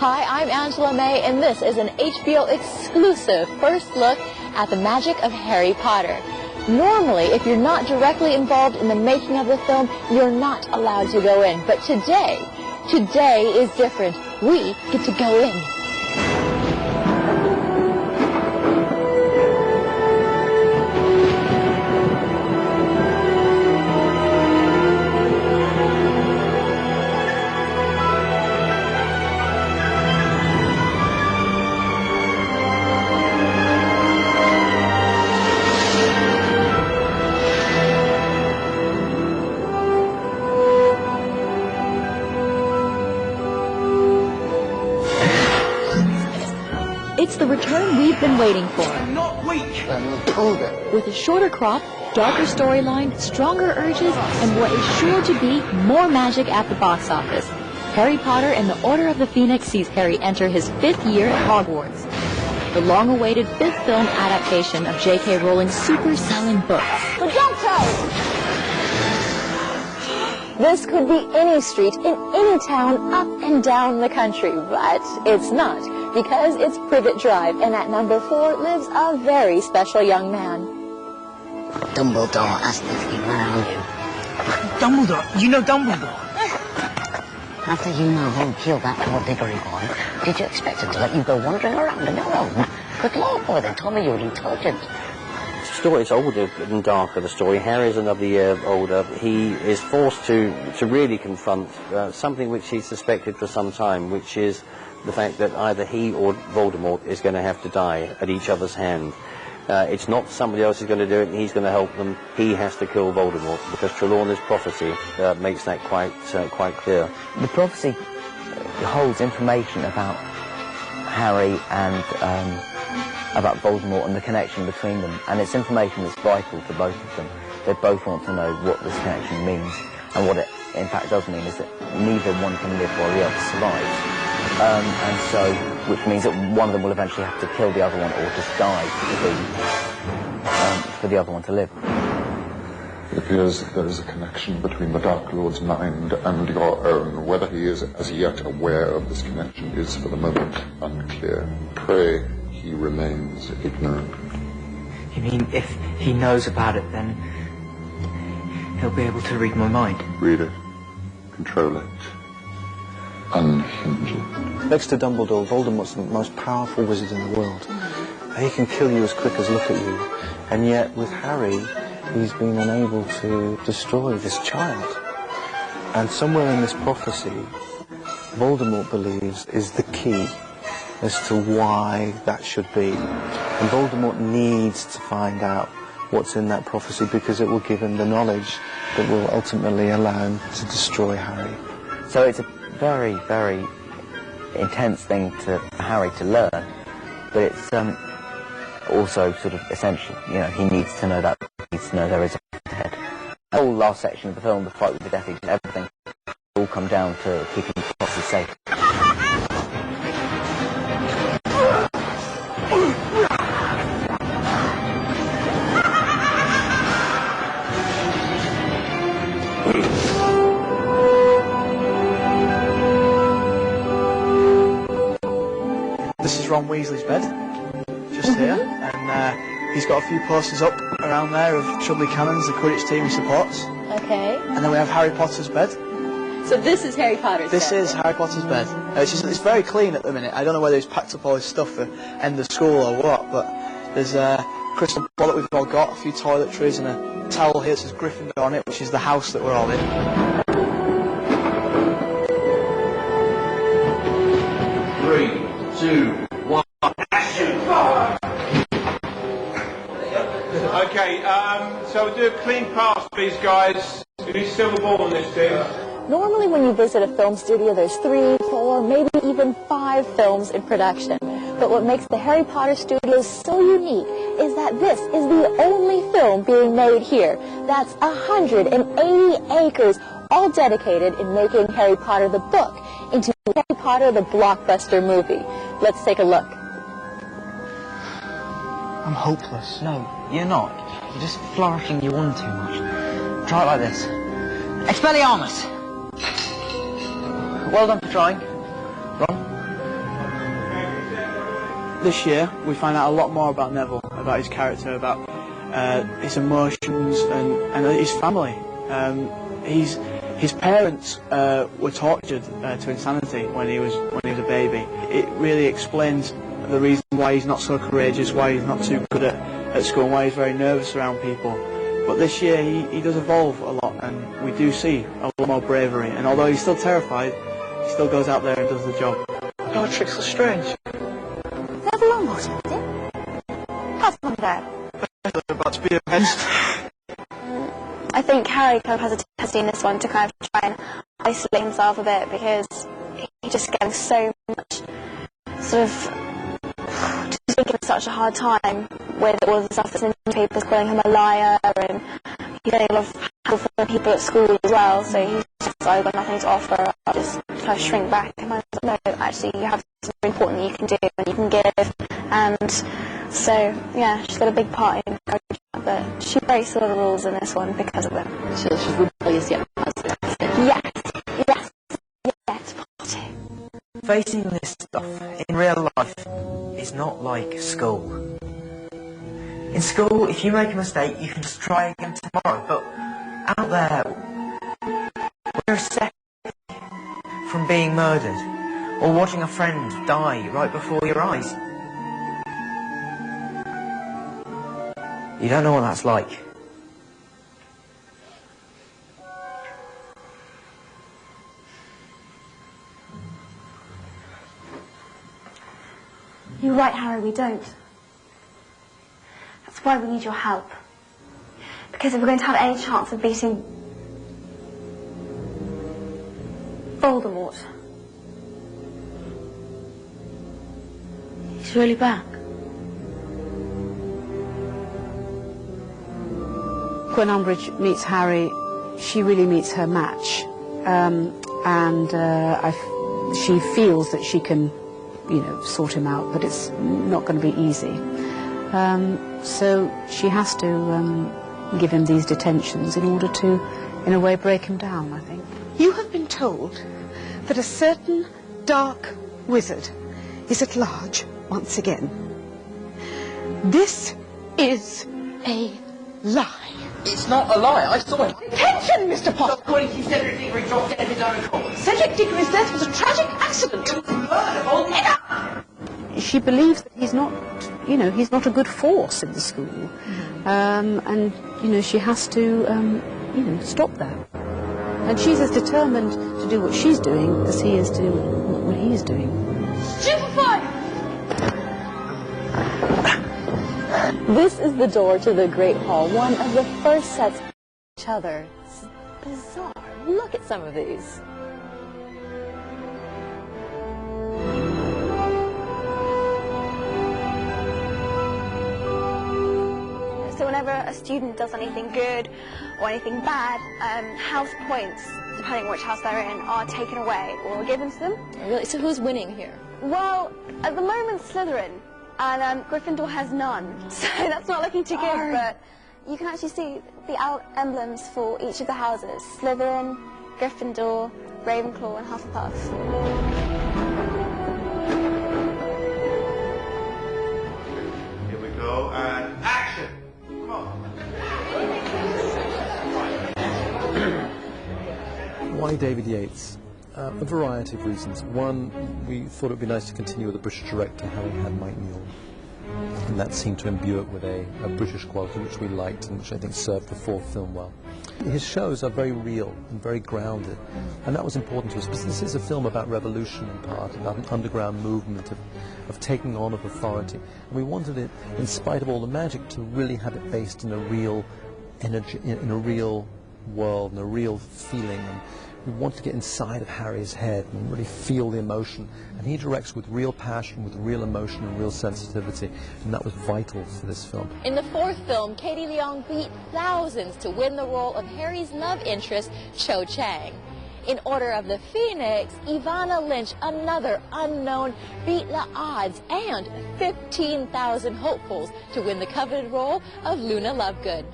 Hi, I'm Angela May, and this is an HBO exclusive first look at the magic of Harry Potter. Normally, if you're not directly involved in the making of the film, you're not allowed to go in. But today is different. We get to go in. It's the return we've been waiting for. I'm not weak. With a shorter crop, darker storyline, stronger urges, and what is sure to be more magic at the box office. Harry Potter and the Order of the Phoenix sees Harry enter his 5th year at Hogwarts. The long-awaited 5th film adaptation of J.K. Rowling's super-selling books. Projecto! This could be any street in any town up and down the country, but it's not, because it's Privet Drive, and at number 4 lives a very special young man. Dumbledore asked if he around you. Dumbledore? You know Dumbledore? After you know who killed that poor Diggory boy, did you expect him to let you go wandering around on your own? Good Lord, boy, they told me you were intelligent. The story is older and darker, the story. Harry's another year older. He is forced to really confront something which he suspected for some time, which is the fact that either he or Voldemort is going to have to die at each other's hand. It's not somebody else is going to do it and he's going to help them. He has to kill Voldemort, because Trelawney's prophecy makes that quite clear. The prophecy holds information about Harry and about Voldemort and the connection between them, and it's information that's vital to both of them. They both want to know what this connection means, and what it in fact does mean is that neither one can live while the other survives. And so, which means that one of them will eventually have to kill the other one or just die for the other one to live. It appears that there is a connection between the Dark Lord's mind and your own. Whether he is as yet aware of this connection is for the moment unclear. Pray he remains ignorant. You mean if he knows about it, then he'll be able to read my mind? Read it. Control it. Unhinge it. Next to Dumbledore, Voldemort's the most powerful wizard in the world. He can kill you as quick as look at you. And yet, with Harry, he's been unable to destroy this child. And somewhere in this prophecy, Voldemort believes is the key as to why that should be. And Voldemort needs to find out what's in that prophecy, because it will give him the knowledge that will ultimately allow him to destroy Harry. So it's a very, very intense thing for Harry to learn, but it's also sort of essential. You know, he needs to know that. He needs to know there is a path ahead. The whole last section of the film, the fight with the Death Eaters, everything, all come down to keeping the prophecy safe. This is Ron Weasley's bed, just here, and he's got a few posters up around there of Chudley Cannons, the Quidditch team he supports. Okay. And then we have Harry Potter's bed. So this is Harry Potter's bed? This is Harry Potter's bed. It's very clean at the minute. I don't know whether he's packed up all his stuff for end of school or what, but there's a crystal ball that we've all got, a few toiletries, and a towel here that says Gryffindor on it, which is the house that we're all in. 3, 2, 1, action! Okay, so we'll do a clean pass for these guys. We need silver ball on this team. Normally when you visit a film studio, there's 3, 4, maybe even 5 films in production. But what makes the Harry Potter studios so unique is that this is the only film being made here. That's 180 acres, all dedicated in making Harry Potter the book into Harry Potter the blockbuster movie. Let's take a look. I'm hopeless. No, you're not. You're just flourishing your wand too much. Try it like this. Expelliarmus! Well done for trying. Ron? This year, we find out a lot more about Neville, about his character, about his emotions and his family. His parents were tortured to insanity when he was a baby. It really explains the reason why he's not so courageous, why he's not too good at school, why he's very nervous around people. But this year he does evolve a lot, and we do see a lot more bravery. And although he's still terrified, he still goes out there and does the job. Bellatrix Lestrange. There's a long more to it. How's Mum and Dad? They're about to be avenged. I think Harry kind of has a tendency in this one to kind of try and isolate himself a bit, because he's just getting so much sort of just given such a hard time with all the stuff that's in the newspapers calling him a liar, and he's getting a lot of help from people at school as well, so he's just I've got nothing to offer, I'll just kind of shrink back. And I no, actually you have something important that you can do and you can give, and so yeah, she's got a big part in encouraging that, but she breaks a lot of rules in this one because of them. She's rebellious yet positive. Yes, party. Facing this stuff in real life is not like school. In school, if you make a mistake, you can just try again tomorrow, but out there, we're a second from being murdered, or watching a friend die right before your eyes. You don't know what that's like. You're right, Harry, we don't. That's why we need your help. Because if we're going to have any chance of beating Voldemort, He's really back. When Umbridge meets Harry, she really meets her match, she feels that she can, sort him out, but it's not going to be easy. So she has to give him these detentions in order to, in a way, break him down, I think. You have been told that a certain dark wizard is at large once again. This is a lie. It's not a lie, I saw it. Attention, Mr. Potter! According to Cedric Diggory, dropped dead of his own accord. Cedric Diggory's death was a tragic accident. It was murder, Voldemort! She believes that he's not, he's not a good force in the school. And, she has to, stop that. And she's as determined to do what she's doing as he is to do what he's doing. Stupefy! This is the door to the Great Hall, one of the first sets of each other. It's bizarre. Look at some of these. So whenever a student does anything good or anything bad, house points, depending on which house they're in, are taken away or given to them. Really? So who's winning here? Well, at the moment, Slytherin, and Gryffindor has none, so that's not looking too good, but you can actually see the emblems for each of the houses: Slytherin, Gryffindor, Ravenclaw, and Hufflepuff. Here we go, and action! Come on. Why David Yates? A variety of reasons. One, we thought it would be nice to continue with a British director having had Mike Newell, and that seemed to imbue it with a British quality which we liked and which I think served the fourth film well. His shows are very real and very grounded, and that was important to us because this is a film about revolution in part, about an underground movement of taking on of authority, and we wanted it, in spite of all the magic, to really have it based in a real energy, in a real world, in a real feeling. And we want to get inside of Harry's head and really feel the emotion, and he directs with real passion, with real emotion and real sensitivity, and that was vital for this film. In the fourth film, Katie Leong beat thousands to win the role of Harry's love interest, Cho Chang. In Order of the Phoenix, Ivana Lynch, another unknown, beat the odds and 15,000 hopefuls to win the coveted role of Luna Lovegood.